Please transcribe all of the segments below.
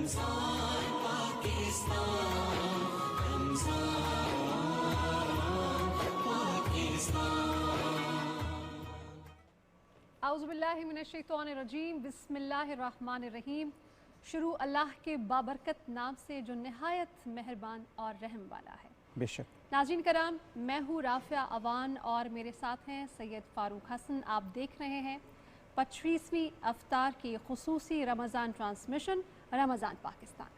اعوذ باللہ من الشیطان الرجیم، بسم اللہ الرحمن الرحیم۔ شروع اللہ کے بابرکت نام سے جو نہایت مہربان اور رحم والا ہے۔ بے شک۔ ناظرین کرام، میں ہوں رافعہ اوان اور میرے ساتھ ہیں سید فاروق حسن۔ آپ دیکھ رہے ہیں 25ویں افطار کی خصوصی رمضان ٹرانسمیشن رمضان پاکستان۔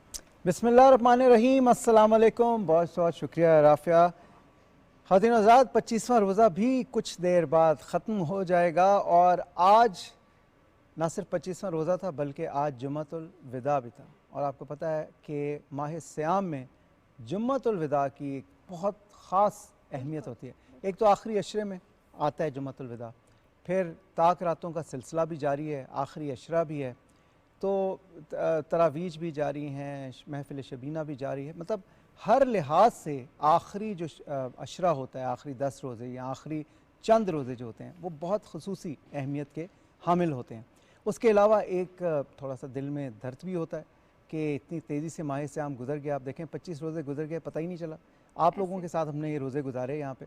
بسم اللہ الرحمن الرحیم۔ السلام علیکم، بہت بہت شکریہ رافعہ۔ خواتین و حضرات، 25واں روزہ بھی کچھ دیر بعد ختم ہو جائے گا، اور آج نہ صرف 25واں روزہ تھا بلکہ آج جمعۃ الوداع بھی تھا، اور آپ کو پتہ ہے کہ ماہ صیام میں جمعۃ الوداع کی ایک بہت خاص اہمیت ہوتی ہے۔ ایک تو آخری عشرے میں آتا ہے جمعۃ الوداع، پھر طاق راتوں کا سلسلہ بھی جاری ہے، آخری عشرہ بھی ہے، تو تراویح بھی جاری ہیں، محفل شبینہ بھی جاری ہے، مطلب ہر لحاظ سے آخری جو عشرہ ہوتا ہے، آخری 10 روزے یا آخری چند روزے جو ہوتے ہیں وہ بہت خصوصی اہمیت کے حامل ہوتے ہیں۔ اس کے علاوہ ایک تھوڑا سا دل میں درد بھی ہوتا ہے کہ اتنی تیزی سے ماہ صیام گزر گیا۔ آپ دیکھیں 25 روزے گزر گئے، پتہ ہی نہیں چلا۔ آپ لوگوں کے ساتھ ہم نے یہ روزے گزارے یہاں پہ،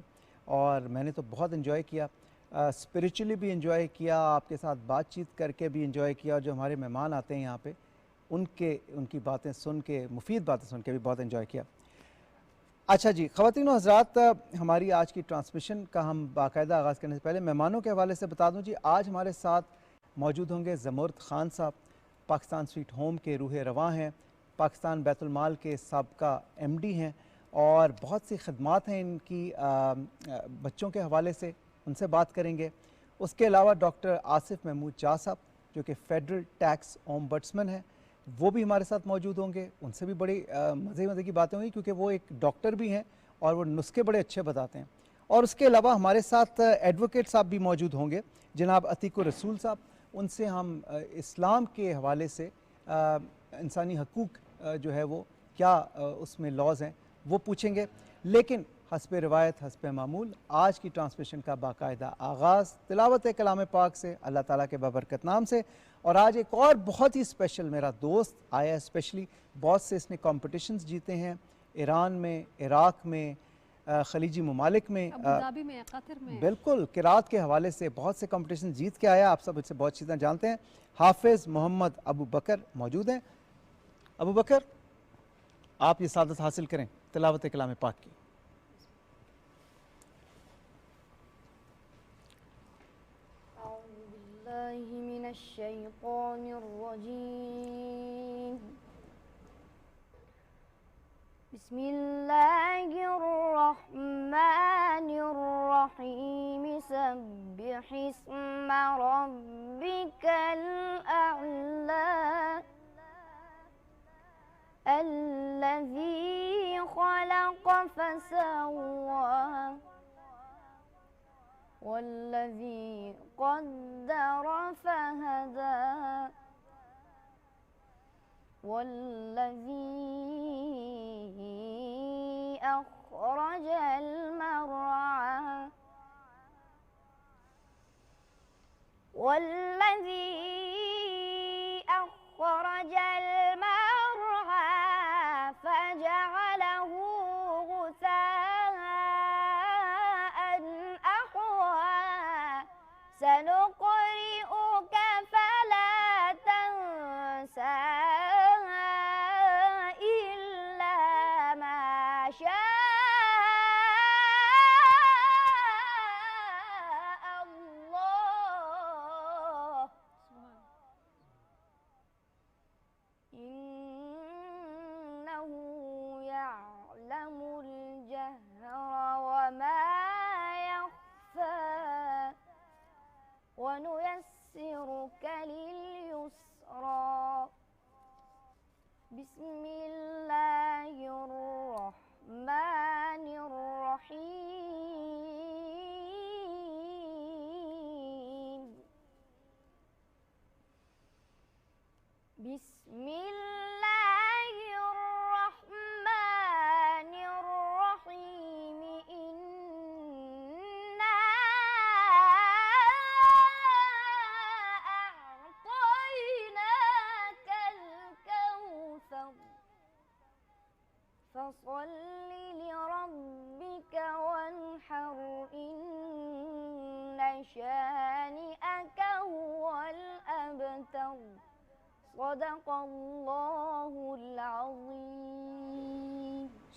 اور میں نے تو بہت انجوائے کیا، اسپریچولی بھی انجوائے کیا، آپ کے ساتھ بات چیت کر کے بھی انجوائے کیا، اور جو ہمارے مہمان آتے ہیں یہاں پہ ان کی باتیں سن کے، مفید باتیں سن کے بھی بہت انجوائے کیا۔ اچھا جی خواتین و حضرات، ہماری آج کی ٹرانسمیشن کا ہم باقاعدہ آغاز کرنے سے پہلے مہمانوں کے حوالے سے بتا دوں جی، آج ہمارے ساتھ موجود ہوں گے زمرد خان صاحب، پاکستان سویٹ ہوم کے روح رواں ہیں، پاکستان بیت المال کے سابقہ ایم ڈی ہیں، اور بہت سی خدمات ہیں ان کی بچوں کے حوالے سے، ان سے بات کریں گے۔ اس کے علاوہ ڈاکٹر آصف محمود چاہ صاحب جو کہ فیڈرل ٹیکس اومبڈسمن ہیں، وہ بھی ہمارے ساتھ موجود ہوں گے۔ ان سے بھی بڑی مزے کی باتیں ہوئی، کیونکہ وہ ایک ڈاکٹر بھی ہیں اور وہ نسخے بڑے اچھے بتاتے ہیں۔ اور اس کے علاوہ ہمارے ساتھ ایڈوکیٹ صاحب بھی موجود ہوں گے، جناب عتیق الرسول صاحب۔ ان سے ہم اسلام کے حوالے سے انسانی حقوق جو ہے وہ کیا اس میں لاز ہیں وہ پوچھیں گے۔ لیکن حسب روایت، حسب معمول، آج کی ٹرانسمیشن کا باقاعدہ آغاز تلاوت کلام پاک سے، اللہ تعالیٰ کے بابرکت نام سے۔ اور آج ایک اور بہت ہی اسپیشل میرا دوست آیا ہے، اسپیشلی بہت سے اس نے کمپٹیشنز جیتے ہیں، ایران میں، عراق میں، خلیجی ممالک میں، ابوظہبی میں، قطر میں، بالکل قرات کے حوالے سے بہت سے کمپٹیشن جیت کے آیا۔ آپ سب اس سے بہت چیزیں جانتے ہیں۔ حافظ محمد ابو بکر موجود ہیں۔ ابو بکر، آپ یہ سعادت حاصل کریں تلاوت کلام پاک کی۔ اعوذ باللہ من الشیطان الرجیم، بسم اللہ الرحمن الرحیم، سبح اسم ربک الاعلی الذی خلق فسوى والذی قدر فہدى والذی اخرج المرعى فجعله غثاء أحوى سنقرئك فلا تنسى إلا ما شاء الله إنه يعلم الجهر وما يخفى ونيسرك لليسرى بسم الله الرحمن الرحيم بسم الله الرحمن الرحيم إنا أعطيناك الكوثر شانئك هو الأبتر صدق الله العظيم.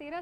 13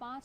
5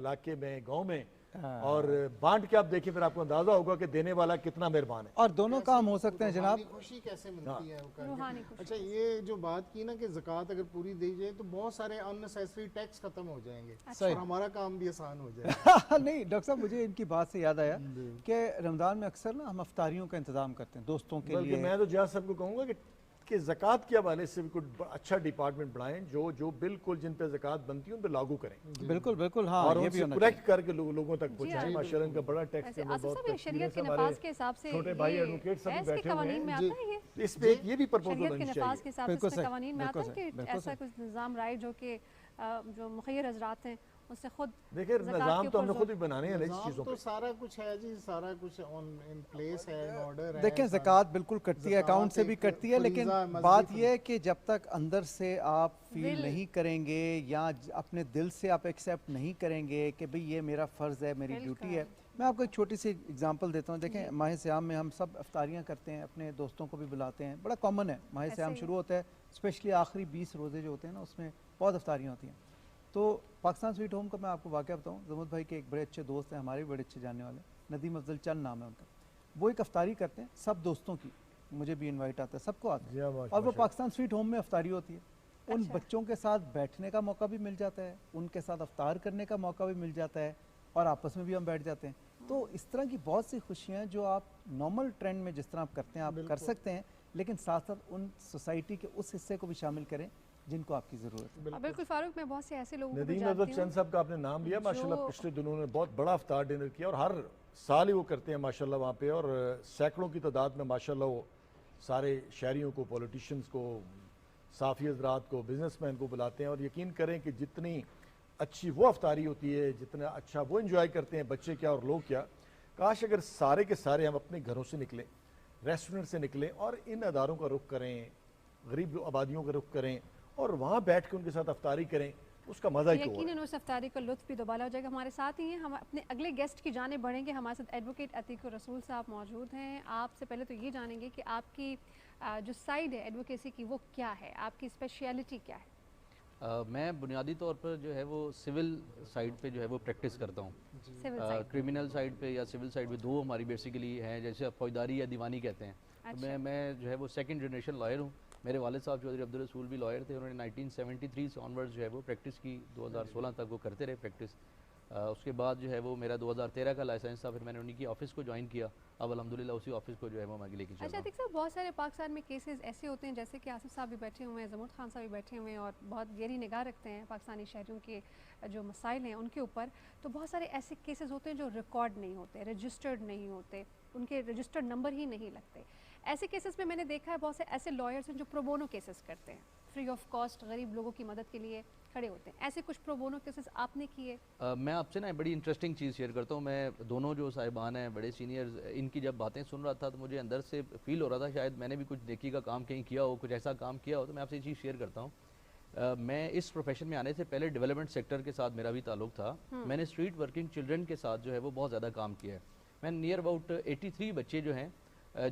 علاقے میں, گاؤں میں, اور بانٹ کے آپ دیکھیں پھر آپ کو اندازہ ہوگا کہ دینے والا کتنا مہربان ہے. اور دونوں کام ہو سکتے ہیں جناب. خوشی کیسے ملتی ہے وہ کر کے. روحانی خوشی. اچھا یہ جو بات کی نا کہ زکوٰۃ اگر پوری دی جائے تو بہت سارے اننیسیسری ٹیکس ختم ہو جائیں گے اور ہمارا کام بھی آسان ہو جائے گا. نہیں ڈاکٹر صاحب, مجھے ان کی بات سے یاد آیا کہ رمضان میں اکثر نا ہم افطاریوں کا انتظام کرتے ہیں دوستوں کے بلکہ لیے. میں تو جہاز صاحب کو کہوں گا کہ زکوٰۃ کے حوالے سے بھی کوئی اچھا ڈپارٹمنٹ بنائیں جو بالکل جن پہ زکوٰۃ بنتی ہے ان پہ لاگو کریں, بالکل بالکل, ہاں اور یہ ان بھی سے ہونا کریکٹ کر کے لوگوں تک پہنچائیں. ماشاءاللہ ان کا بڑا ٹیکس ویسے ہے, آصف بہت صاحب یہ شریعت کے ہمارے نفاذ کے حساب سے چھوٹے بھائی ایڈوکیٹ سب ہے, اس بیٹھے کے ہوئے قوانین میں ہیں. آتا ہے یہ اس پہ یہ بھی پرپوزل شریعت کے ہونی نفاذ چاہیے. کے حساب سے اس بالکل میں صحیح، قوانین میں آتا ہے بالکل کہ صحیح، ایسا کچھ نظام رائے جو کہ جو مخیر حضرات ہیں اس سے خود دیکھیں نظام تو ہم نے خود بھی بنانے ہیں اس نظام چیزوں تو پہ. سارا کچھ ہے جی, سارا کچھ ان پلیس ہے, ان آرڈر ہے. دیکھیں زکوٰۃ بالکل کٹتی ہے, اکاؤنٹ سے بھی کٹتی ہے, لیکن بات یہ ہے کہ جب تک اندر سے آپ فیل نہیں کریں گے یا اپنے دل سے آپ ایکسیپٹ نہیں کریں گے کہ بھئی یہ میرا فرض ہے, میری ڈیوٹی ہے. میں آپ کو ایک چھوٹی سی ایگزامپل دیتا ہوں. دیکھیں ماہ سیام میں ہم سب افطاریاں کرتے ہیں, اپنے دوستوں کو بھی بلاتے ہیں, بڑا کامن ہے. ماہ سیام شروع ہوتا ہے, اسپیشلی آخری 20 روزے جو ہوتے ہیں نا اس میں بہت افطاریاں ہوتی ہیں. تو پاکستان سویٹ ہوم کا میں آپ کو واقعہ بتاؤں, زمود بھائی کے ایک بڑے اچھے دوست ہیں, ہمارے بھی بڑے اچھے جاننے والے, ندیم افضل چند نام ہے ان کا. وہ ایک افطاری کرتے ہیں سب دوستوں کی, مجھے بھی انوائٹ آتا ہے, سب کو آتا ہے, اور وہ پاکستان سویٹ ہوم میں افطاری ہوتی ہے. ان بچوں کے ساتھ بیٹھنے کا موقع بھی مل جاتا ہے, ان کے ساتھ افطار کرنے کا موقع بھی مل جاتا ہے, اور آپس میں بھی ہم بیٹھ جاتے ہیں. تو اس طرح کی بہت سی خوشیاں جو آپ نارمل ٹرینڈ میں جس طرح آپ کرتے ہیں آپ کر سکتے ہیں, لیکن ساتھ ساتھ ان سوسائٹی کے اس حصے کو بھی شامل کریں جن کو آپ کی ضرورت ہے. بالکل فاروق, میں بہت سے ایسے لوگوں کو ندیم جانتی افضل ہوں چند صاحب کا آپ نے نام لیا, ماشاءاللہ پچھلے دنوں نے بہت بڑا افطار ڈنر کیا, اور ہر سال ہی وہ کرتے ہیں ماشاءاللہ وہاں پہ, اور سینکڑوں کی تعداد میں ماشاءاللہ وہ سارے شہریوں کو, پولیٹیشنز کو, صحافی حضرات کو, بزنس مین کو بلاتے ہیں. اور یقین کریں کہ جتنی اچھی وہ افطاری ہوتی ہے, جتنا اچھا وہ انجوائے کرتے ہیں بچے کیا اور لوگ کیا. کاش اگر سارے کے سارے ہم اپنے گھروں سے نکلیں, ریسٹورنٹ سے نکلیں, اور ان اداروں کا رخ کریں, غریب آبادیوں کا رخ کریں, اور وہاں بیٹھ کے ان کے ساتھ افطاری کریں, اس کا مزہ ہی تو ہے. یقیناً اس افطاری کا لطف بھی دوبالا ہو جائے گا. ہمارے ساتھ ہی ہیں, ہم اپنے اگلے گیسٹ کی جانب بڑھیں گے. ہمارے ساتھ ایڈوکیٹ عتیق الرسول صاحب موجود ہیں. آپ سے پہلے تو یہ جانیں گے کہ آپ کی جو سائیڈ ہے ایڈوکیسی کی وہ کیا ہے, آپ کی اسپیشیلٹی کیا ہے؟ میں بنیادی طور پر جو ہے وہ سول سائیڈ پہ جو ہے وہ پریکٹس کرتا ہوں. کرمنل سائیڈ پہ یا سول سائیڈ پہ دو ہماری بیسیکلی ہیں, جیسے فوجداری یا دیوانی کہتے ہیں. میں جو ہے وہ سیکنڈ جنریشن لائر ہوں. میرے والد صاحب چودھری عبدالرسول بھی لائر تھے, انہوں نے 1973 سے آنورڈز جو ہے وہ پریکٹس کی, 2016 تک وہ کرتے رہے پریکٹس. اس کے بعد جو ہے وہ میرا 2013 کا لائسنس تھا, پھر میں نے انہی کی آفس کو جوائن کیا. اب الحمدللہ اسی آفس کو جو ہے وہ میں لے کے چل رہا ہوں. اچھا عتیق صاحب, بہت سارے پاکستان میں کیسز ایسے ہوتے ہیں جیسے کہ آصف صاحب بھی بیٹھے ہوئے ہیں, زمود خان صاحب بھی بیٹھے ہوئے ہیں, اور بہت گہری نگاہ رکھتے ہیں پاکستانی شہریوں کے جو مسائل ہیں ان کے اوپر. تو بہت سارے ایسے کیسز ہوتے ہیں جو ریکارڈ نہیں ہوتے, رجسٹرڈ نہیں ہوتے, ان کے رجسٹرڈ نمبر ہی نہیں لگتے. ایسے کیسز میں نے دیکھا ہے بہت سے ایسے لائرز ہیں جو پرو بونو کیسز کرتے ہیں, فری آف کاسٹ غریب لوگوں کی مدد کے لیے کھڑے ہوتے ہیں. ایسے کچھ پرو بونو کیسز آپ نے کیے؟ میں آپ سے نا بڑی انٹرسٹنگ چیز شیئر کرتا ہوں. میں دونوں جو صاحبان ہیں بڑے سینئرز, ان کی جب باتیں سن رہا تھا تو مجھے اندر سے فیل ہو رہا تھا شاید میں نے بھی کچھ نیکی کا کام کہیں کیا ہو, کچھ ایسا کام کیا ہو. تو میں آپ سے یہ چیز شیئر کرتا ہوں. میں اس پروفیشن میں آنے سے پہلے ڈیولپمنٹ سیکٹر کے ساتھ میرا بھی تعلق تھا. میں نے اسٹریٹ ورکنگ چلڈرن کے ساتھ جو ہے وہ بہت زیادہ کام کیا ہے. میں نیئر اباؤٹ 83 بچے جو ہیں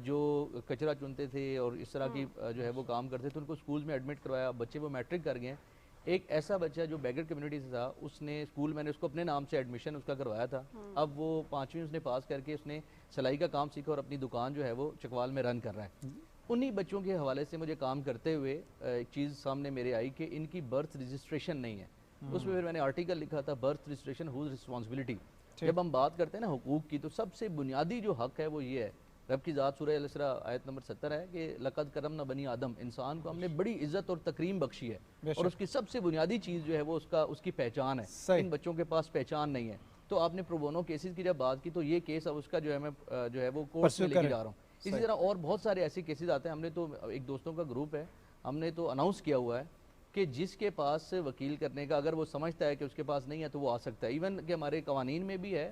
جو کچرا چنتے تھے اور اس طرح کی جو ہے وہ کام کرتے تھے, ان کو اسکولز میں ایڈمٹ کروایا. بچے وہ میٹرک کر گئے ہیں. ایک ایسا بچہ جو بیگر کمیونٹی سے تھا, اس نے اسکول, میں نے اس کو اپنے نام سے ایڈمیشن اس کا کروایا تھا. اب وہ 5ویں اس نے پاس کر کے اس نے سلائی کا کام سیکھا اور اپنی دکان جو ہے وہ چکوال میں رن کر رہا ہے. انہی بچوں کے حوالے سے مجھے کام کرتے ہوئے ایک چیز سامنے میرے آئی کہ ان کی برتھ رجسٹریشن نہیں ہے. اس میں پھر میں نے آرٹیکل لکھا تھا, برتھ رجسٹریشن ہوز رسپانسبلٹی. جب ہم بات کرتے ہیں نا حقوق کی, تو سب سے بنیادی جو حق ہے وہ یہ ہے, رب کی ذات سورہ الاسراء آیت نمبر 70 ہے کہ لقد کرمنا بنی آدم, انسان کو ہم نے بڑی عزت اور تکریم بخشی ہے, اور اس کی سب سے بنیادی چیز جو ہے وہ اس کی پہچان ہے. ان بچوں کے پاس پہچان نہیں ہے. تو آپ نے پرو بونو کیسز کی جب بات کی, تو یہ کیس اب اس کا جو ہے میں جو ہے وہ کورس میں لے کے جا رہا ہوں. اسی طرح اور بہت سارے ایسے کیسز آتے ہیں. ہم نے تو ایک دوستوں کا گروپ ہے, ہم نے تو اناؤنس کیا ہوا ہے کہ جس کے پاس وکیل کرنے کا اگر وہ سمجھتا ہے کہ اس کے پاس نہیں ہے تو وہ آ سکتا ہے. ایون کہ ہمارے قوانین میں بھی ہے,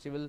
سول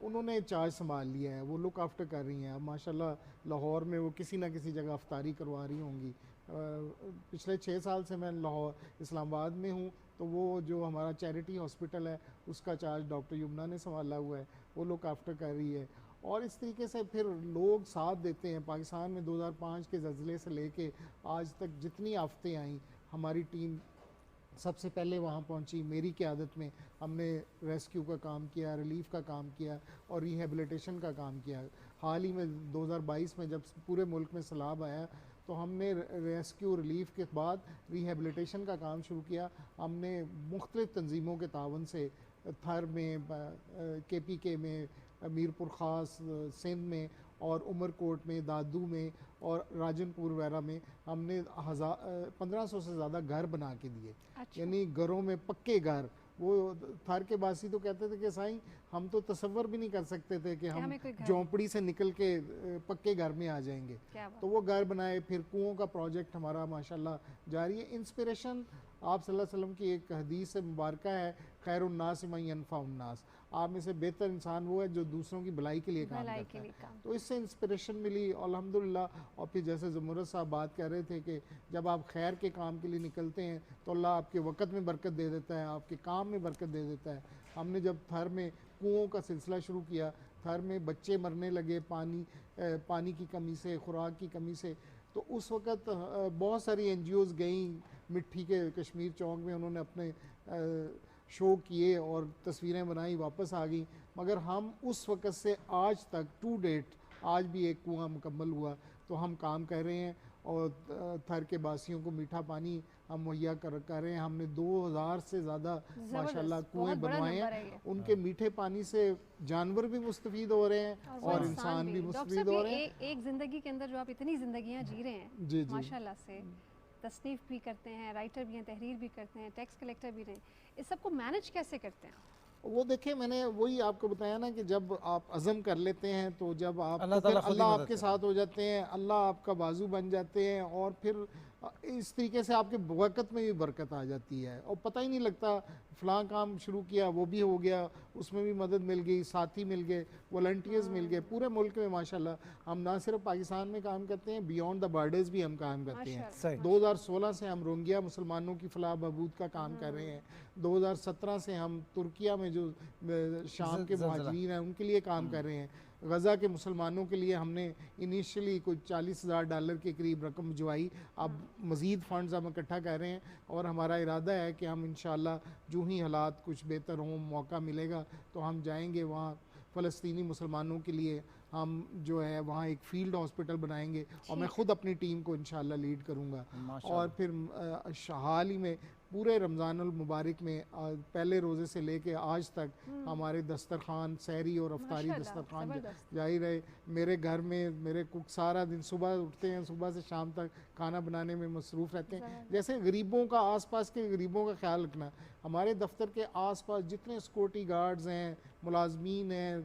انہوں نے چارج سنبھال لیا ہے, وہ لک آفٹر کر رہی ہیں. اب ماشاءاللہ لاہور میں وہ کسی نہ کسی جگہ افطاری کروا رہی ہوں گی. پچھلے 6 سال سے میں لاہور اسلام آباد میں ہوں, تو وہ جو ہمارا چیریٹی ہاسپٹل ہے اس کا چارج ڈاکٹر یمنا نے سنبھالا ہوا ہے, وہ لک آفٹر کر رہی ہے. اور اس طریقے سے پھر لوگ ساتھ دیتے ہیں. پاکستان میں 2005 کے زلزلے سے لے کے آج تک جتنی آفتیں آئیں, ہماری ٹیم سب سے پہلے وہاں پہنچی. میری قیادت میں ہم نے ریسکیو کا کام کیا, ریلیف کا کام کیا اور ریہیبلیٹیشن کا کام کیا. حال ہی میں 2022 میں جب پورے ملک میں سیلاب آیا تو ہم نے ریسکیو ریلیف کے بعد ریہیبلیٹیشن کا کام شروع کیا. ہم نے مختلف تنظیموں کے تعاون سے تھر میں, کے پی کے میں, میر پور خاص سندھ میں اور عمر کوٹ میں, دادو میں اور راجن پور وغیرہ میں ہم نے 1500 سے زیادہ گھر بنا کے دیے. یعنی گھروں میں پکے گھر. وہ تھر کے باسی تو کہتے تھے کہ سائیں ہم تو تصور بھی نہیں کر سکتے تھے کہ ہم جھونپڑی سے نکل کے پکے گھر میں آ جائیں گے. تو وہ گھر بنائے. پھر کنوؤں کا پروجیکٹ ہمارا ماشاءاللہ جاری ہے. انسپریشن آپ صلی اللہ علیہ وسلم کی ایک حدیث سے مبارکہ ہے, خیر الناس من ینفع الناس, آپ میں سے بہتر انسان وہ ہے جو دوسروں کی بھلائی کے لیے کام کرتا ہے. تو اس سے انسپریشن ملی الحمدللہ. اور پھر جیسے زمرد صاحب بات کر رہے تھے کہ جب آپ خیر کے کام کے لیے نکلتے ہیں تو اللہ آپ کے وقت میں برکت دے دیتا ہے, آپ کے کام میں برکت دے دیتا ہے. ہم نے جب تھر میں کنوؤں کا سلسلہ شروع کیا, تھر میں بچے مرنے لگے پانی کی کمی سے, خوراک کی کمی سے, تو اس وقت بہت ساری این جی اوز گئیں مٹھی کے کشمیر چوک میں, انہوں نے اپنے شو کیے اور تصویریں بنائی, واپس آ گئیں. مگر ہم اس وقت سے آج تک ٹو ڈیٹ آج بھی ایک کنواں مکمل ہوا تو ہم کام کر رہے ہیں. اور تھر کے باسیوں کو میٹھا پانی ہم مہیا کر رہے ہیں. ہم نے 2000 سے زیادہ ماشاءاللہ کنویں بنوائے ہیں. ان کے میٹھے پانی سے جانور بھی مستفید ہو رہے ہیں اور انسان بھی مستفید ہو رہے ہیں. ایک زندگی کے اندر جو آپ اتنی زندگیاں جی رہے ہیں ماشاءاللہ سے, تصنیف بھی کرتے ہیں, رائٹر بھی ہیں, تحریر بھی کرتے ہیں, ٹیکس کلیکٹر بھی رہے ہیں, اس سب کو مینج کیسے کرتے ہیں؟ وہ دیکھیں میں نے وہی آپ کو بتایا نا کہ جب آپ عزم کر لیتے ہیں تو جب آپ اللہ آپ کے ساتھ ہو جاتے ہیں, اللہ آپ کا بازو بن جاتے ہیں, اور پھر اس طریقے سے آپ کے وقت میں بھی برکت آ جاتی ہے اور پتہ ہی نہیں لگتا. فلاں کام شروع کیا وہ بھی ہو گیا, اس میں بھی مدد مل گئی, ساتھی مل گئے, والنٹیئرز مل گئے. پورے ملک میں ماشاءاللہ ہم نہ صرف پاکستان میں کام کرتے ہیں, بیونڈ دا بارڈرز بھی ہم کام کرتے ہیں. 2016 سے ہم روہنگیا مسلمانوں کی فلاح بہبود کا کام کر رہے ہیں. 2017 سے ہم ترکیہ میں جو شام کے مہاجرین ہیں ان کے لیے کام کر رہے ہیں. غزہ کے مسلمانوں کے لیے ہم نے انیشلی کوئی $40,000 کے قریب رقم جوائی. اب مزید فنڈز ہم اکٹھا کر رہے ہیں اور ہمارا ارادہ ہے کہ ہم انشاءاللہ جو ہی حالات کچھ بہتر ہوں, موقع ملے گا تو ہم جائیں گے وہاں. فلسطینی مسلمانوں کے لیے ہم جو ہے وہاں ایک فیلڈ ہاسپٹل بنائیں گے اور میں خود اپنی ٹیم کو انشاءاللہ لیڈ کروں گا. اور پھر حال ہی میں پورے رمضان المبارک میں پہلے روزے سے لے کے آج تک ہمارے دسترخوان سحری اور افطاری دسترخوان جاری رہے. میرے گھر میں میرے کک سارا دن صبح اٹھتے ہیں, صبح سے شام تک کھانا بنانے میں مصروف رہتے ہیں. جیسے غریبوں کا, آس پاس کے غریبوں کا خیال رکھنا. ہمارے دفتر کے آس پاس جتنے سیکورٹی گارڈز ہیں, ملازمین ہیں,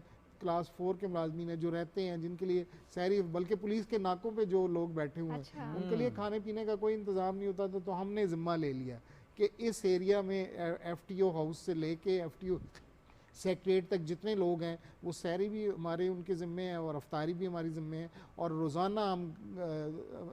کلاس 4 کے ملازمین ہیں جو رہتے ہیں, جن کے لیے سحری, بلکہ پولیس کے ناکوں پہ جو لوگ بیٹھے ہوئے ہیں ان کے لیے کھانے پینے کا کوئی انتظام نہیں ہوتا. تو ہم نے ذمہ لے لیا کہ اس ایریا میں ایف ٹی او ہاؤس سے لے کے ایف ٹی او سیکریٹ تک جتنے لوگ ہیں وہ سحری بھی ہمارے ان کے ذمے ہیں اور افطاری بھی ہماری ذمے ہے. اور روزانہ ہم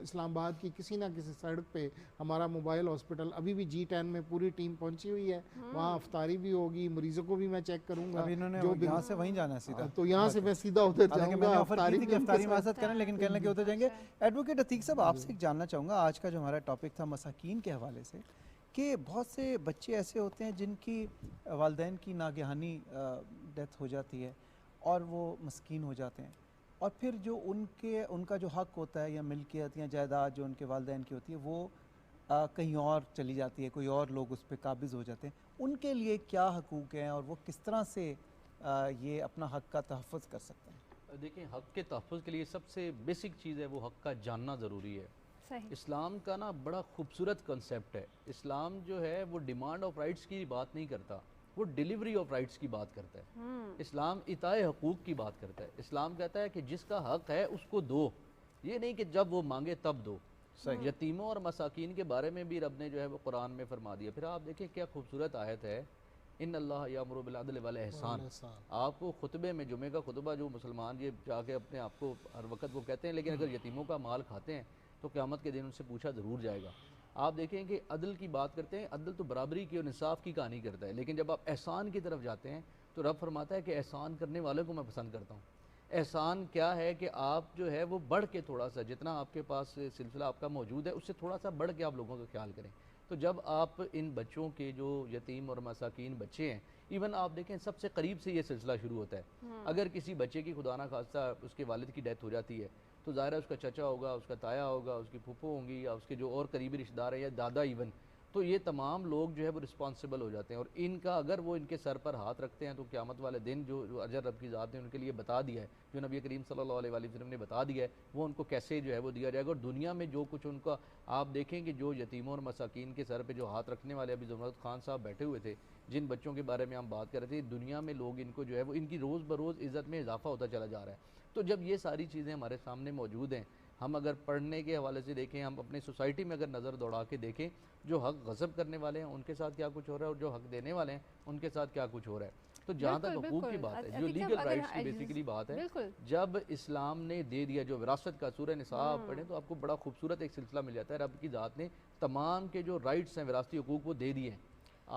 اسلام آباد کی کسی نہ کسی سڑک پہ ہمارا موبائل ہاسپٹل ابھی بھی G10 میں پوری ٹیم پہنچی ہوئی ہے, وہاں افطاری بھی ہوگی, مریضوں کو بھی میں چیک کروں گا. جو یہاں سے وہیں جانا ہے سیدھا, تو یہاں سے میں سیدھا ادھر جاؤں گا. افطاری معذرت کریں لیکن کہنے لگے ادھر جائیں گے. ایڈوکیٹ عتیق صاحب آپ سے ایک جاننا چاہوں گا, آج کا جو ہمارا ٹاپک تھا مساکین کے حوالے سے, کہ بہت سے بچے ایسے ہوتے ہیں جن کی والدین کی ناگہانی ڈیتھ ہو جاتی ہے اور وہ مسکین ہو جاتے ہیں, اور پھر جو ان کا جو حق ہوتا ہے یا ملکیت یا جائیداد جو ان کے والدین کی ہوتی ہے وہ کہیں اور چلی جاتی ہے, کوئی اور لوگ اس پہ قابض ہو جاتے ہیں. ان کے لیے کیا حقوق ہیں اور وہ کس طرح سے یہ اپنا حق کا تحفظ کر سکتے ہیں؟ دیکھیں, حق کے تحفظ کے لیے سب سے بیسک چیز ہے وہ حق کا جاننا ضروری ہے. اسلام کا نا بڑا خوبصورت کنسیپٹ ہے. اسلام جو ہے وہ ڈیمانڈ آف رائٹس کی بات نہیں کرتا, وہ ڈیلیوری آف رائٹس کی بات کرتا ہے. اسلام اطاع حقوق کی بات کرتا ہے. اسلام کہتا ہے کہ جس کا حق ہے اس کو دو, یہ نہیں کہ جب وہ مانگے تب دو. یتیموں اور مساکین کے بارے میں بھی رب نے جو ہے وہ قرآن میں فرما دیا. پھر آپ دیکھیں کیا خوبصورت آیت ہے ان اللہ یامر بالعدل والاحسان. آپ کو خطبے میں جمعے کا خطبہ جو مسلمان یہ جا کے اپنے آپ کو ہر وقت وہ کہتے ہیں، لیکن اگر یتیموں کا مال کھاتے ہیں تو قیامت کے دن ان سے پوچھا ضرور جائے گا. آپ دیکھیں کہ عدل کی بات کرتے ہیں، عدل تو برابری کی اور انصاف کی کہانی کرتا ہے، لیکن جب آپ احسان کی طرف جاتے ہیں تو رب فرماتا ہے کہ احسان کرنے والوں کو میں پسند کرتا ہوں. احسان کیا ہے کہ آپ جو ہے وہ بڑھ کے تھوڑا سا جتنا آپ کے پاس سلسلہ آپ کا موجود ہے اس سے تھوڑا سا بڑھ کے آپ لوگوں کا خیال کریں. تو جب آپ ان بچوں کے جو یتیم اور مساکین بچے ہیں، ایون آپ دیکھیں سب سے قریب سے یہ سلسلہ شروع ہوتا ہے. اگر کسی بچے کی خدا نہ خواستہ اس کے والد کی ڈیتھ ہو جاتی ہے تو ظاہر ہے اس کا چچا ہوگا، اس کا تایا ہوگا، اس کی پھپھو ہوں گی، یا اس کے جو اور قریبی رشتہ دار ہیں یا دادا ایون، تو یہ تمام لوگ جو ہے وہ رسپانسبل ہو جاتے ہیں. اور ان کا اگر وہ ان کے سر پر ہاتھ رکھتے ہیں تو قیامت والے دن جو اجر رب کی ذات نے ان کے لیے بتا دیا ہے، جو نبی کریم صلی اللہ علیہ وسلم نے بتا دیا ہے، وہ ان کو کیسے جو ہے وہ دیا جائے گا. اور دنیا میں جو کچھ ان کا آپ دیکھیں کہ جو یتیموں اور مساکین کے سر پہ جو ہاتھ رکھنے والے ابھی زمرد خان صاحب بیٹھے ہوئے تھے، جن بچوں کے بارے میں ہم بات کر رہے تھے، دنیا میں لوگ ان کو جو ہے وہ ان کی روز بروز عزت میں اضافہ ہوتا چلا جا رہا ہے. تو جب یہ ساری چیزیں ہمارے سامنے موجود ہیں، ہم اگر پڑھنے کے حوالے سے دیکھیں، ہم اپنے سوسائٹی میں اگر نظر دوڑا کے دیکھیں، جو حق غصب کرنے والے ہیں ان کے ساتھ کیا کچھ ہو رہا ہے اور جو حق دینے والے ہیں ان کے ساتھ کیا کچھ ہو رہا ہے. تو جہاں تک حقوق کی بات ہے، جو لیگل رائٹس کی بیسیکلی بات ہے، جب اسلام نے دے دیا جو وراثت کا سورہ نساء آپ پڑھیں تو آپ کو بڑا خوبصورت ایک سلسلہ مل جاتا ہے. رب کی ذات نے تمام کے جو رائٹس ہیں وراثتی حقوق وہ دے دیے ہیں،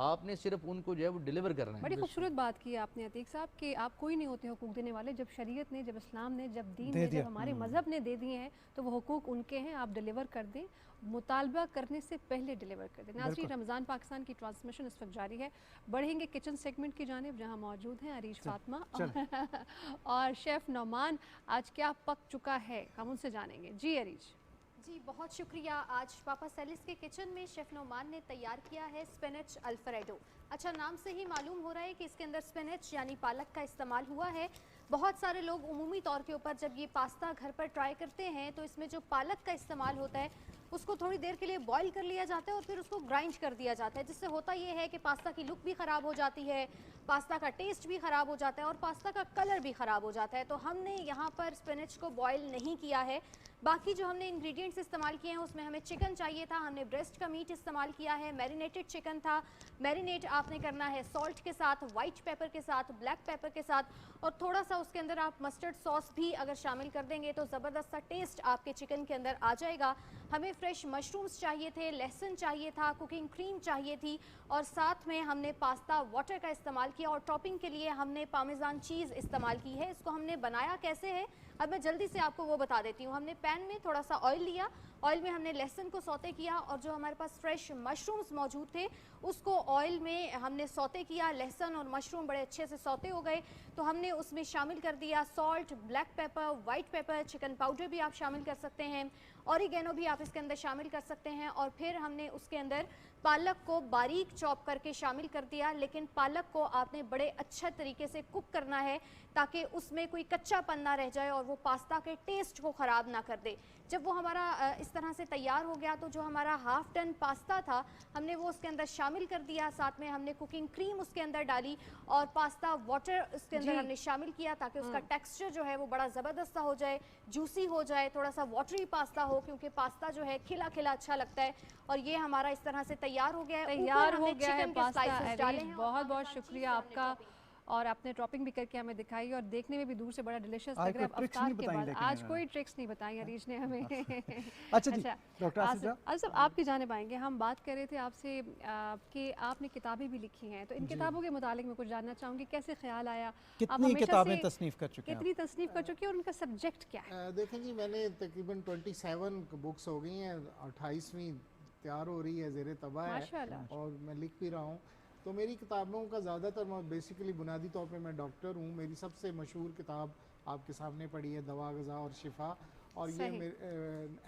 آپ نے صرف ان کو جو ہے وہ ڈیلیور کرنا ہے. بڑی خوبصورت بات کی آپ نے عتیق صاحب کہ آپ کوئی نہیں ہوتے حقوق دینے والے. جب شریعت نے، جب اسلام نے، جب دین نے، جب ہمارے مذہب نے دے دیے ہیں تو وہ حقوق ان کے ہیں. آپ ڈیلیور کر دیں، مطالبہ کرنے سے پہلے ڈیلیور کر دیں. ناظرین، رمضان پاکستان کی ٹرانسمیشن اس وقت جاری ہے. بڑھیں گے کچن سیگمنٹ کی جانب جہاں موجود ہیں عریش فاطمہ اور شیف نعمان. آج کیا پک چکا ہے ہم ان سے جانیں گے. جی عریش. جی بہت شکریہ. آج پاپا سیلس کے کچن میں شیف نعمان نے تیار کیا ہے اسپینچ الفریڈو. اچھا، نام سے ہی معلوم ہو رہا ہے کہ اس کے اندر اسپینچ یعنی پالک کا استعمال ہوا ہے. بہت سارے لوگ عمومی طور کے اوپر جب یہ پاستا گھر پر ٹرائی کرتے ہیں تو اس میں جو پالک کا استعمال ہوتا ہے اس کو تھوڑی دیر کے لیے بوائل کر لیا جاتا ہے اور پھر اس کو گرائنڈ کر دیا جاتا ہے، جس سے ہوتا یہ ہے کہ پاستا کی لک بھی خراب ہو جاتی ہے، پاستا کا ٹیسٹ بھی خراب ہو جاتا ہے اور پاستا کا کلر بھی خراب ہو جاتا ہے. تو ہم نے یہاں پر اسپینچ کو بوائل نہیں کیا ہے. باقی جو ہم نے انگریڈینٹس استعمال کیے ہیں اس میں ہمیں چکن چاہیے تھا، ہم نے بریسٹ کا میٹ استعمال کیا ہے. میرینیٹڈ چکن تھا. میرینیٹ آپ نے کرنا ہے سالٹ کے ساتھ، وائٹ پیپر کے ساتھ، بلیک پیپر کے ساتھ، اور تھوڑا سا اس کے اندر آپ مسٹرڈ سوس بھی اگر شامل کر دیں گے تو زبردست سا ٹیسٹ آپ کے چکن کے اندر آ جائے گا. ہمیں فریش مشرومز چاہیے تھے، لہسن چاہیے تھا، کوکنگ کریم چاہیے تھی، اور ساتھ میں ہم نے پاستا واٹر کا استعمال کیا. اور ٹاپنگ کے لیے ہم نے پارمیزان چیز استعمال کی ہے. اس کو ہم نے بنایا کیسے ہے اب میں جلدی سے آپ کو وہ بتا دیتی ہوں. ہم نے پین میں تھوڑا سا آئل لیا، آئل میں ہم نے لہسن کو سوتے کیا اور جو ہمارے پاس فریش مشرومز موجود تھے اس کو آئل میں ہم نے سوتے کیا. لہسن اور مشروم بڑے اچھے سے سوتے ہو گئے تو ہم نے اس میں شامل کر دیا salt, black paper, white paper, chicken powder بھی آپ شامل کر سکتے ہیں، اوریگینو بھی آپ اس کے اندر شامل کر سکتے ہیں. اور پھر ہم نے اس کے اندر پالک کو باریک چاپ کر کے شامل کر دیا. لیکن پالک کو آپ نے بڑے اچھا طریقے سے کک کرنا ہے تاکہ اس میں کوئی کچا پن نہ رہ جائے اور وہ پاستا کے ٹیسٹ کو خراب نہ کر دے. جب وہ ہمارا اس طرح سے تیار ہو گیا تو جو ہمارا ہاف ٹن پاستا تھا ہم نے وہ اس کے اندر شامل کر دیا. ساتھ میں ہم نے کوکنگ کریم اس کے اندر ڈالی اور پاستا واٹر اس کے اندر ہم نے شامل کیا تاکہ اس کا ٹیکسچر جو ہے وہ بڑا زبردست ہو جائے، جوسی ہو جائے، تھوڑا سا واٹری پاستا ہو کیونکہ پاستا جو ہے کھلا کھلا اچھا لگتا ہے. اور یہ ہمارا اس طرح سے تیار ہو گیا ہے. تیار ہو گیا ہے پاستا. بہت بہت شکریہ آپ کا. اور آپ نے ڈراپنگ بھی کر کے ہمیں دکھائی اور دیکھنے میں بھی دور سے بڑا ڈیلیشس لگ رہا ہے. افطار کے بعد آج کوئی ٹرکس نہیں بتائی عریش نے ہمیں. اچھا جی ڈاکٹر آصف صاحب آپ کی جانب آئیں گے. ہم بات کر رہے تھے آپ سے کہ آپ نے کتابیں بھی لکھی ہیں تو ان کتابوں کے متعلق میں کچھ جاننا چاہوں گی. کیسے خیال آیا؟ کتنی کتابیں تصنیف کر چکے ہیں؟ کتنی تصنیف کر چکی اور ان کا سبجیکٹ کیا ہے؟ دیکھیں جی میں نے تقریباً 27 بکس ہو گئی ہیں، 28ویں تیار ہو رہی ہے، زیر طبع ہے اور میں لکھ بھی رہا ہوں. تو میری کتابوں کا زیادہ تر بیسیکلی بنیادی طور پہ میں ڈاکٹر ہوں. میری سب سے مشہور کتاب آپ کے سامنے پڑھی ہے دوا غذا اور شفا، اور یہ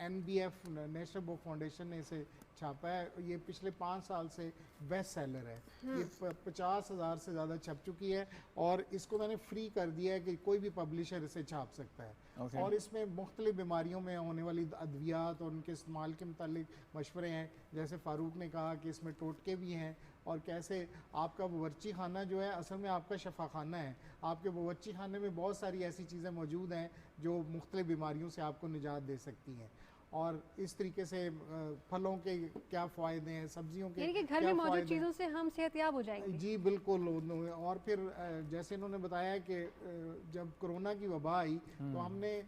NBF نیشنل بک فاؤنڈیشن نے اسے چھاپا ہے. یہ پچھلے 5 سال سے بیسٹ سیلر ہے. یہ 50,000 سے زیادہ چھپ چکی ہے اور اس کو میں نے فری کر دیا ہے کہ کوئی بھی پبلشر اسے چھاپ سکتا ہے. اور اس میں مختلف بیماریوں میں ہونے والی ادویات اور ان کے استعمال کے متعلق مشورے ہیں. جیسے فاروق نے کہا کہ اس میں ٹوٹکے بھی ہیں اور کیسے آپ کا باورچی خانہ جو ہے اصل میں آپ کا شفا خانہ ہے. آپ کے باورچی خانے میں بہت ساری ایسی چیزیں موجود ہیں جو مختلف بیماریوں سے آپ کو نجات دے سکتی ہیں. اور اس طریقے سے پھلوں کے کیا فائدے ہیں, سبزیوں کے یعنی کہ گھر کیا میں موجود فائدے ہیں. چیزوں سے ہم صحت یاب ہو جائیں گے. جی بالکل. اور پھر جیسے انہوں نے بتایا کہ جب کرونا کی وبا آئی تو ہم نے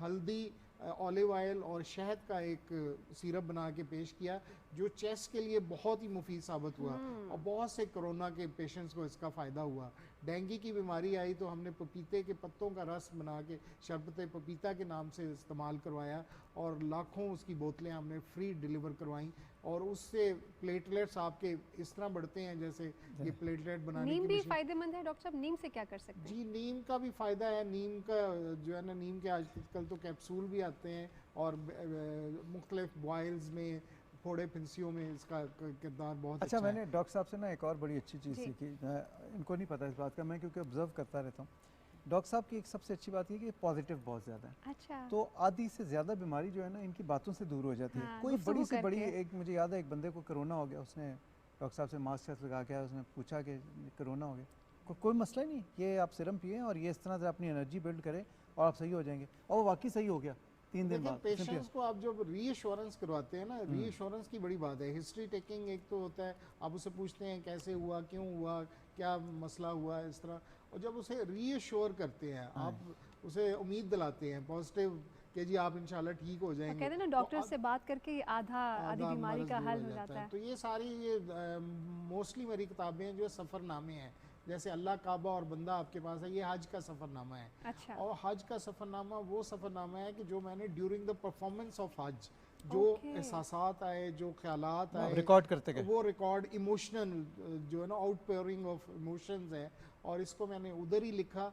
ہلدی, اولیو آئل اور شہد کا ایک سیرپ بنا کے پیش کیا جو چیسٹ کے لیے بہت ہی مفید ثابت ہوا, اور بہت سے کرونا کے پیشنٹس کو اس کا فائدہ ہوا. ڈینگی کی بیماری آئی تو ہم نے پپیتے کے پتوں کا رس بنا کے شربت پپیتا کے نام سے استعمال کروایا, اور لاکھوں اس کی بوتلیں ہم نے فری ڈیلیور کروائیں, اور اس سے پلیٹلیٹس آپ کے اس طرح بڑھتے ہیں جیسے یہ پلیٹلیٹ بنانے کی نیم بھی مشین. فائدہ مند ہے ڈاکٹر صاحب, نیم سے کیا کر سکتے ہیں؟ جی نیم کا بھی فائدہ ہے. نیم کا جو ہے نا, نیم کے آج کل تو کیپسول بھی آتے ہیں, اور مختلف بوائلز میں, پھوڑے پھنسیوں میں اس کا کردار بہت اچھا. اچھا میں ہے. نے ڈاکٹر صاحب سے نا ایک اور بڑی اچھی چیز سیکھی, ان کو نہیں پتہ اس بات کا, میں کیونکہ آبزرو کرتا رہتا ہوں. ڈاکٹر صاحب کی ایک سب سے اچھی بات یہ کہ پازیٹیو بہت زیادہ ہے. اچھا. تو آدھی سے زیادہ بیماری جو ہے نا ان کی باتوں سے دور ہو جاتی ہے. ہاں, کوئی گفتگو بڑی سے کر بڑی, کے. ایک مجھے یاد ہے ایک بندے کو کرونا ہو گیا, اس نے ڈاکٹر صاحب سے ماسک لگا کے, اس نے پوچھا کہ کرونا ہو گیا, کوئی مسئلہ ہی نہیں, یہ آپ سیرم پئیں اور یہ اس طرح سے اپنی انرجی بلڈ کریں اور آپ صحیح ہو جائیں گے. اور وہ واقعی صحیح ہو گیا 3 دن بعد. پیشنٹس کو آپ جب ری ایشورنس کرواتے ہیں نا, ری ایشورنس کی بڑی بات ہے. ہسٹری ٹیکنگ ایک تو ہوتا ہے, آپ اسے پوچھتے ہیں کیسے ہوا, کیوں ہوا, کیا مسئلہ ہوا, اس طرح. اور جب اسے ری ایشور کرتے ہیں, آپ اسے امید دلاتے ہیں پازیٹیو کہ جی آپ انشاءاللہ ٹھیک ہو جائیں گے. کہتے ہیں نا ڈاکٹر سے بات کر کے آدھی بیماری کا حل ہو جاتا ہے. تو یہ ساری یہ موسٹلی میری کتابیں جو سفر نامے ہیں, جیسے اللہ کعبہ اور بندہ آپ کے پاس ہے, یہ حج کا سفر نامہ ہے. اچھا. اور حج کا سفر نامہ وہ سفر نامہ ہے کہ جو میں نے ڈیورنگ دا پرفارمنس آف حج, جو احساسات آئے, جو خیالات آئے, ریکارڈ کرتے گئے, وہ ریکارڈ ایموشنل جو ہے نا, آؤٹ پیورنگ آف ایموشنز ہے. اور اس کو میں نے ادھر ہی لکھا.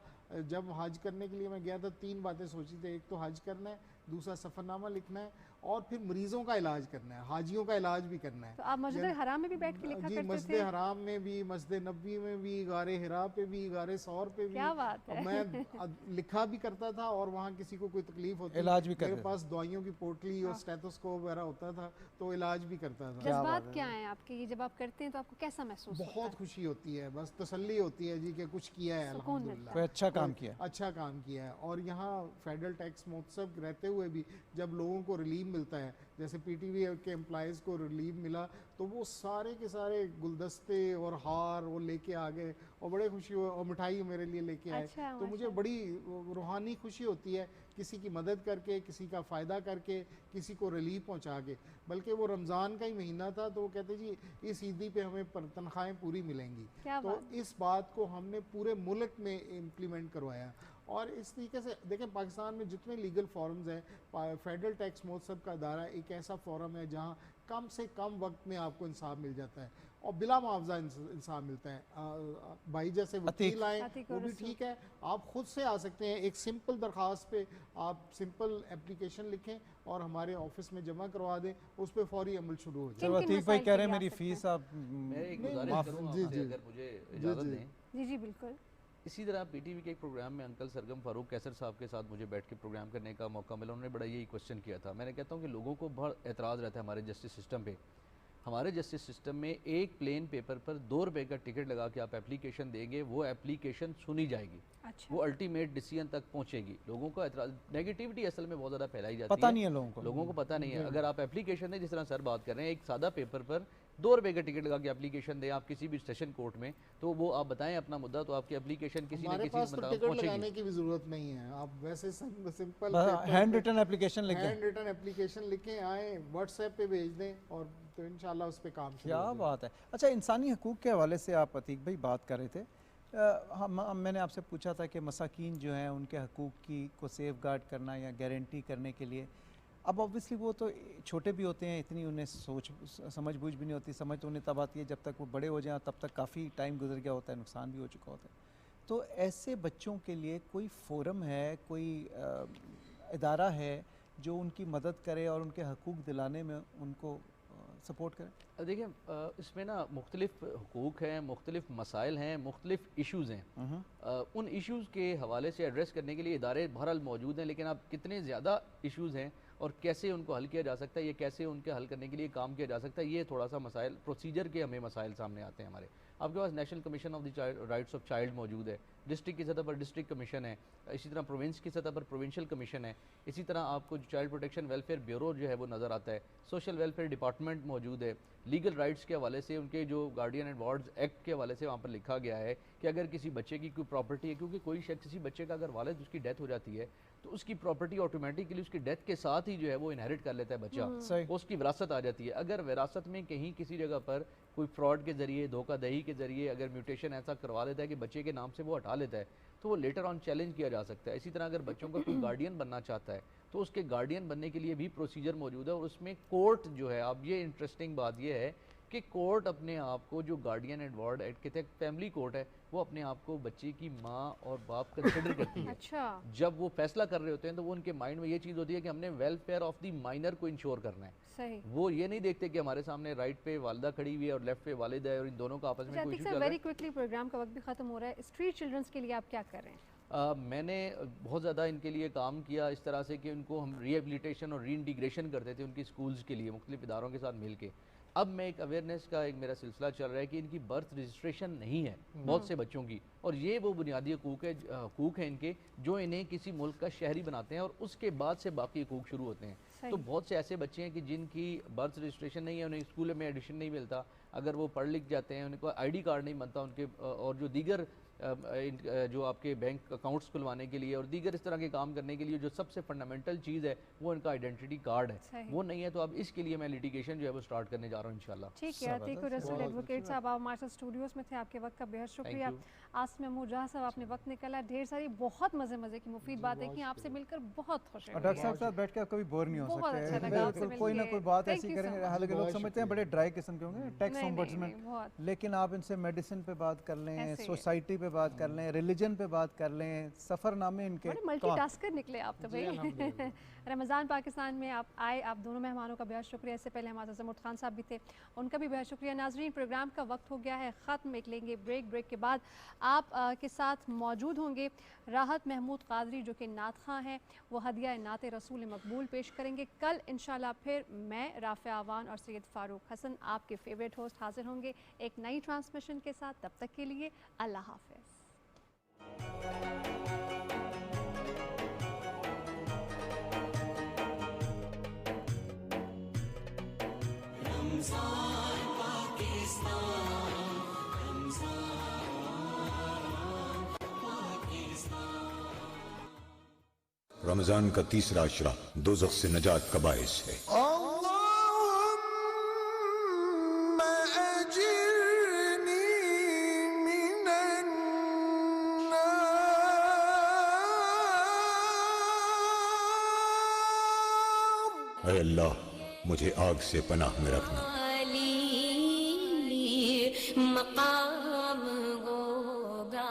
جب حج کرنے کے لیے میں گیا تھا 3 باتیں سوچی تھی, ایک تو حج کرنا ہے, دوسرا سفر نامہ لکھنا ہے, اور پھر مریضوں کا علاج کرنا ہے, حاجیوں کا علاج بھی کرنا ہے. تو آپ مسجد حرام میں بھی بیٹھ کے لکھا کرتے تھے؟ جی مسجد حرام میں بھی, مسجد نبوی میں بھی, غار ہرا پہ بھی, غار ثور پہ بھی. کیا بات ہے. میں لکھا بھی کرتا تھا, اور وہاں کسی کو کوئی تکلیف ہوتی علاج بھی میرے پاس دوائیوں کی پوٹلی اور اسٹیتھوسکوپ وغیرہ ہوتا تھا, تو علاج بھی کرتا تھا. جذبات کیا ہیں آپ کے, یہ جب آپ کرتے ہیں تو آپ کو کیسا محسوس ہوتا ہے؟ بہت خوشی ہوتی ہے, بس تسلی ہوتی ہے جی کہ کچھ کیا ہے, الحمدللہ کوئی اچھا کام کیا, اچھا کام کیا ہے. اور یہاں فیڈرل ٹیکس مہتسب رہتے ہوئے بھی جب لوگوں کو ریلیف ملتا ہے, جیسے پی ٹی وی کے امپلائیز کو ریلیف ملا, تو وہ سارے کے سارے گلدستے اور ہار وہ لے کے آ گئے, اور بڑے خوشی ہوئے, اور مٹھائی میرے لیے لے کے آئے. تو مجھے بڑی روحانی خوشی ہوتی ہے کسی کی مدد کر کے, کسی کا فائدہ کر کے, کسی کو ریلیف پہنچا کے. بلکہ وہ رمضان کا ہی مہینہ تھا, تو وہ کہتے جی اس عیدی پہ ہمیں تنخواہیں پوری ملیں گی. تو اس بات کو ہم نے پورے ملک میں امپلیمنٹ کروایا. اور اس طریقے سے دیکھیں پاکستان میں جتنے لیگل فورمز ہیں, فیڈرل ٹیکس مہتسب کا ادارہ ایک ایسا فورم ہے جہاں کم سے کم وقت میں آپ کو انصاف مل جاتا ہے, اور بلا معاوضہ انصاف ملتا ہے. بھائی جیسے وکیل آئیں وہ بھی ٹھیک ہے, آپ خود سے آ سکتے ہیں. ایک سمپل درخواست پہ آپ سمپل اپلیکیشن لکھیں اور ہمارے آفس میں جمع کروا دیں, اس پہ فوری عمل شروع ہو جائے. عتیق بھائی کہہ رہے ہیں میری فیس آپ, میں ایک گزارش کروں آپ سے اگر مجھے اجازت دیں. جی جی بالکل. اسی طرح پی ٹی وی کے ایک پروگرام میں انکل سرگم فاروق کیسر صاحب کے ساتھ مجھے بیٹھ کے پروگرام کرنے کا موقع ملا. انہوں نے بڑا یہی کوشچن کیا تھا. میں نے کہتا ہوں کہ لوگوں کو بہت اعتراض رہتا ہے ہمارے جسٹس سسٹم پہ. ہمارے جسٹس سسٹم میں ایک پلین پیپر پر 2 روپے کا ٹکٹ لگا کے آپ اپلیکیشن دیں گے, وہ اپلیکیشن سنی جائے گی, وہ الٹیمیٹ ڈیسیژن تک پہنچے گی. لوگوں کا اعتراض, نیگیٹیوٹی اصل میں بہت زیادہ پھیلائی جاتی ہے, پتہ نہیں ہے لوگوں کو پتہ نہیں ہے. اگر آپ اپلیکیشن دیں, جس طرح سر بات کر رہے ہیں, ایک سادہ پیپر پر 2 روپے کا ٹکٹ لگا کے اپلیکیشن دیں آپ کسی بھی سیشن کورٹ میں, تو وہ آپ بتائیں اپنا مدعا, تو آپ کی اپلیکیشن کسی نہ کسی مطابق ٹکٹ لگانے کی بھی ضرورت نہیں ہے. آپ ویسے سمپل ہینڈ ریٹن اپلیکیشن لکھیں, ہینڈ ریٹن اپلیکیشن لکھیں, آئیں واٹس ایپ پہ بھیج دیں, اور تو انشاءاللہ اس پہ کام شروع. کیا بات ہے. اچھا انسانی حقوق کے حوالے سے آپ عتیق بھائی بات کر رہے تھے, میں نے آپ سے پوچھا تھا کہ مساکین جو ہیں ان کے حقوق کو سیف گارڈ کرنا یا گارنٹی کرنے کے لیے, اب اوبویسلی وہ تو چھوٹے بھی ہوتے ہیں, اتنی انہیں سمجھ بوجھ بھی نہیں ہوتی. سمجھ تو انہیں تب آتی ہے جب تک وہ بڑے ہو جائیں, تب تک کافی ٹائم گزر گیا ہوتا ہے, نقصان بھی ہو چکا ہوتا ہے. تو ایسے بچوں کے لیے کوئی فورم ہے, کوئی ادارہ ہے جو ان کی مدد کرے اور ان کے حقوق دلانے میں ان کو سپورٹ کریں؟ دیکھیں اس میں نا مختلف حقوق ہیں, مختلف مسائل ہیں, مختلف ایشوز ہیں. ان ایشوز کے حوالے سے ایڈریس کرنے کے لیے ادارے بہرحال موجود ہیں, لیکن اب کتنے زیادہ ایشوز ہیں اور کیسے ان کو حل کیا جا سکتا ہے, یہ کیسے ان کے حل کرنے کے لیے کام کیا جا سکتا ہے, یہ تھوڑا سا مسائل پروسیجر کے ہمیں مسائل سامنے آتے ہیں ہمارے. آپ کے پاس national commission of the rights of child موجود ہے, ڈسٹرکٹ کی سطح پر ڈسٹرکٹ کمیشن ہے, اسی طرح پروونس کی سطح پر پروونشل کمیشن ہے, اسی طرح آپ کو چائلڈ پروٹیکشن ویلفیئر بیورو جو ہے وہ نظر آتا ہے, سوشل ویلفیئر ڈپارٹمنٹ موجود ہے, لیگل رائٹس کے حوالے سے ان کے جو گارڈین اینڈ وارڈز ایکٹ کے حوالے سے وہاں پر لکھا گیا ہے کہ اگر کسی بچے کی کوئی پراپرٹی ہے, کیونکہ کوئی شخص کسی بچے کا اگر والد اس کی ڈیتھ ہو جاتی ہے تو اس کی پراپرٹی آٹومیٹکلی اس کی ڈیتھ کے ساتھ ہی جو ہے وہ انہیرٹ کر لیتا ہے بچہ, اس کی وراثت آ جاتی ہے. اگر وراثت میں کہیں کسی جگہ پر کوئی فراڈ کے ذریعے, دھوکہ دہی کے ذریعے اگر میوٹیشن ایسا کروا لیتا ہے کہ بچے کے نام سے وہ ہٹا لیتا ہے تو وہ لیٹر آن چیلنج کیا جا سکتا ہے. اسی طرح اگر بچوں کا کوئی گارڈین بننا چاہتا ہے تو اس کے گارڈین بننے کے لیے بھی پروسیجر موجود ہے, اور اس میں کورٹ جو ہے, اب یہ انٹرسٹنگ بات یہ ہے کہ کورٹ اپنے آپ کو, جو گارڈین اینڈ وارڈ ایکٹ کے تحت فیملی کورٹ ہے, وہ اپنے آپ کو بچے کی ماں اور باپ کنسیڈر کرتی ہے. اچھا, جب وہ فیصلہ کر رہے ہوتے ہیں تو وہ ان کے مائنڈ میں یہ چیز ہوتی ہے کہ ہم نے ویلفیئر آف دی مائنر کو انشور کرنا ہے. صحیح. وہ یہ نہیں دیکھتے کہ ہمارے سامنے رائٹ پہ والدہ کھڑی ہوئی ہے اور لیفٹ پہ والد ہے اور ان دونوں کا آپس میں کوئی ایشو چل رہا ہے. ویری کوئکلی پروگرام کا وقت بھی ختم ہو رہا ہے, اسٹریٹ چلڈرنس کے لیے آپ کیا کر رہے ہیں؟ میں نے بہت زیادہ ان کے لیے کام کیا اس طرح سے کہ ان کو ہم ری ایبلیٹیشن اور ری انٹیگریشن کرتے تھے ان کی سکولز کے لیے مختلف اداروں کے ساتھ مل کے. اب میں ایک اویئرنیس کا ایک میرا سلسلہ چل رہا ہے کہ ان کی برتھ رجسٹریشن نہیں ہے بہت سے بچوں کی, اور یہ وہ بنیادی حقوق ہیں ان کے جو انہیں کسی ملک کا شہری بناتے ہیں, اور اس کے بعد سے باقی حقوق شروع ہوتے ہیں. تو بہت سے ایسے بچے ہیں کہ جن کی برتھ رجسٹریشن نہیں ہے, انہیں اسکول میں ایڈمیشن نہیں ملتا, اگر وہ پڑھ لکھ جاتے ہیں ان کو آئی ڈی کارڈ نہیں بنتا ان کے, اور جو دیگر جو آپ کے بینک اکاؤنٹس کھلوانے کے لیے اور دیگر اس طرح کے کام کرنے کے لیے جو سب سے فنڈامنٹل چیز ہے وہ ان کا آئیڈینٹی کارڈ ہے, وہ نہیں ہے. تو اب اس کے لیے میں لیٹیگیشن جو ہے وہ سٹارٹ کرنے جا رہا ہوں انشاءاللہ. ٹھیک ہے, عتیق الرسول ایڈوکیٹ صاحب آپ ہمارے ساتھ اسٹوڈیوز میں تھے, آپ کے وقت کا بہت شکریہ. آصف محمود جہاں صاحب آپ نے وقت نکالا, ڈھیر ساری بہت مزے کی مفید باتیں کی, آپ سے مل کر بہت خوش ہوئی. ڈاکٹر صاحب ساتھ بیٹھ کے کبھی بور نہیں ہو بہت اچھا سکتے, لگا آپ سے مل کے. کوئی نہ کوئی بات ایسی کریں گے, حالانکہ لوگ سمجھتے ہیں بڑے ڈرائی قسم کے ہوں گے ٹیکس اومبڈسمن, لیکن آپ ان سے میڈیسن پہ بات کر لیں, سوسائٹی پہ بات کر لیں, ریلیجن پہ بات کر لیں, سفر نامے ان کے ملٹی ٹاسکر نکلے آپ تو بھائی. رمضان پاکستان میں آپ آئے, آپ دونوں مہمانوں کا بہت شکریہ. اس سے پہلے ہمارے زمرد خان صاحب بھی تھے, ان کا بھی بہت شکریہ. ناظرین, پروگرام کا وقت ہو گیا ہے ختم, ایک لیں گے بریک کے بعد آپ کے ساتھ موجود ہوں گے راحت محمود قادری جو کہ نعت خواں ہیں, وہ ہدیہ نعت رسول مقبول پیش کریں گے. کل انشاءاللہ پھر میں رافعہ اوان اور سید فاروق حسن آپ کے فیوریٹ ہوسٹ حاضر ہوں گے ایک نئی ٹرانسمیشن کے ساتھ. تب تک کے لیے اللہ حافظ. رمضان کا تیسرا عشرہ دوزخ سے نجات کا باعث ہے. اے اللہ مجھے آگ سے پناہ میں رکھنا. مقام ہوگا.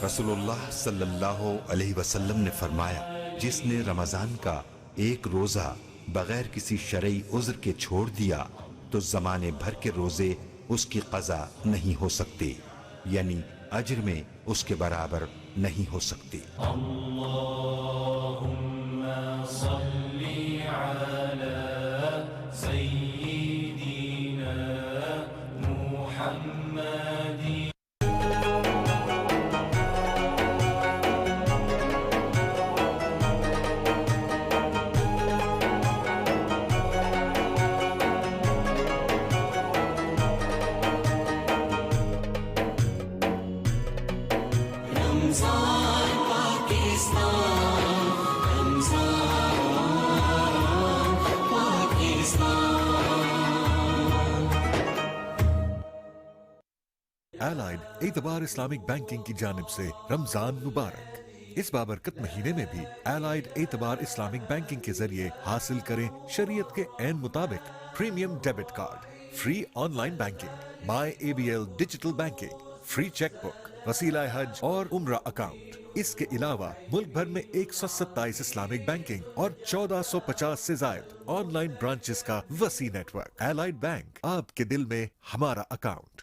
رسول اللہ صلی اللہ علیہ وسلم نے فرمایا, جس نے رمضان کا ایک روزہ بغیر کسی شرعی عذر کے چھوڑ دیا تو زمانے بھر کے روزے اس کی قضا نہیں ہو سکتے, یعنی اجر میں اس کے برابر نہیں ہو سکتے. اللہم صلی علی سیدنا محمد. ایلائیڈ اعتبار اسلامک بینکنگ کی جانب سے رمضان مبارک. اس بابرکت مہینے میں بھی ایلائیڈ اعتبار اسلامک بینکنگ کے ذریعے حاصل کریں شریعت کے عین مطابق premium debit card, free online banking, my A B L digital banking, free cheque book, وسیلہ حج اور عمرہ اکاؤنٹ. اس کے علاوہ ملک بھر میں 127 اسلامک بینکنگ اور 1450 سے زائد آن لائن برانچز کا وسیع نیٹ ورک. ایلائیڈ بینک, آپ کے دل میں ہمارا اکاؤنٹ.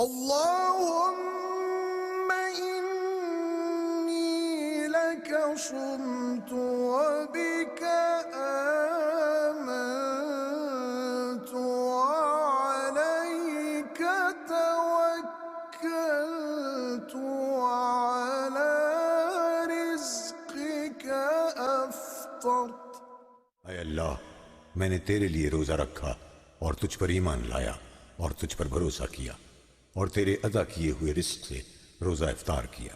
اللهم إني لك صمت وبك آمنت وعليك توكلت وعلى رزقك أفطرت. اے اللہ، میں نے تیرے لیے روزہ رکھا اور تجھ پر ایمان لایا اور تجھ پر بھروسہ کیا اور تیرے عطا کیے ہوئے رزق سے روزہ افطار کیا۔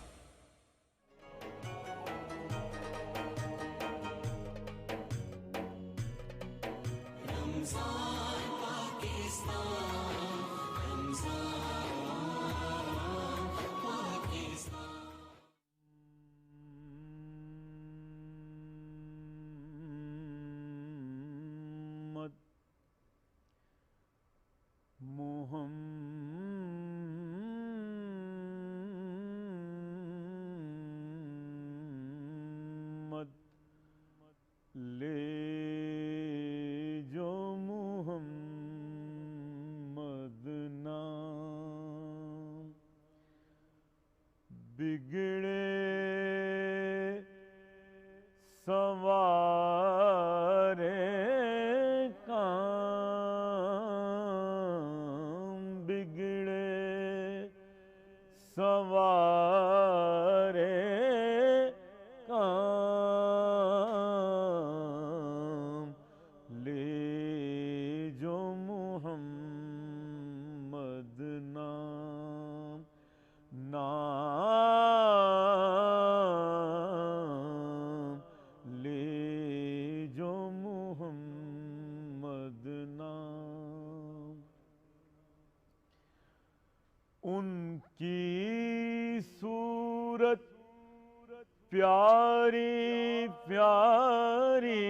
پیاری پیاری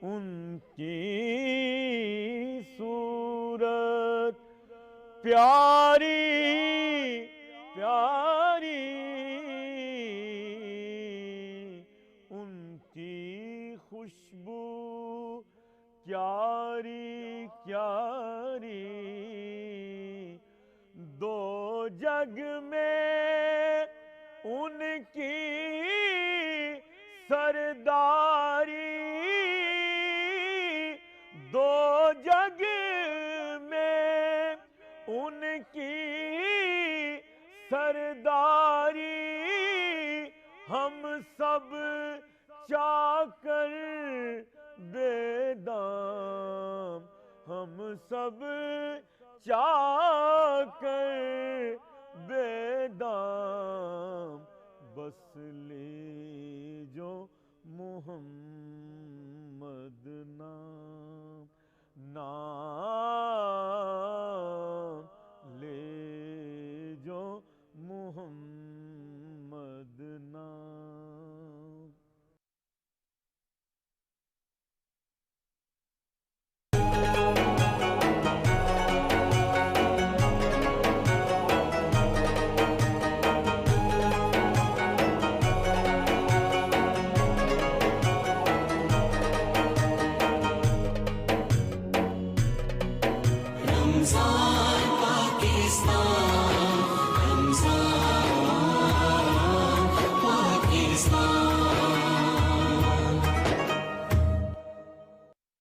ان کی صورت پیاری پیاری ان کی خوشبو پیاری پیاری دو جگ میں ان کی سرداری دو جگ میں ان کی سرداری ہم سب چاکر بے دام ہم سب چاکر بے دام بس لے جو محمد نام نام لے جو محمد نام رمضان پاکستان رمضان پاکستان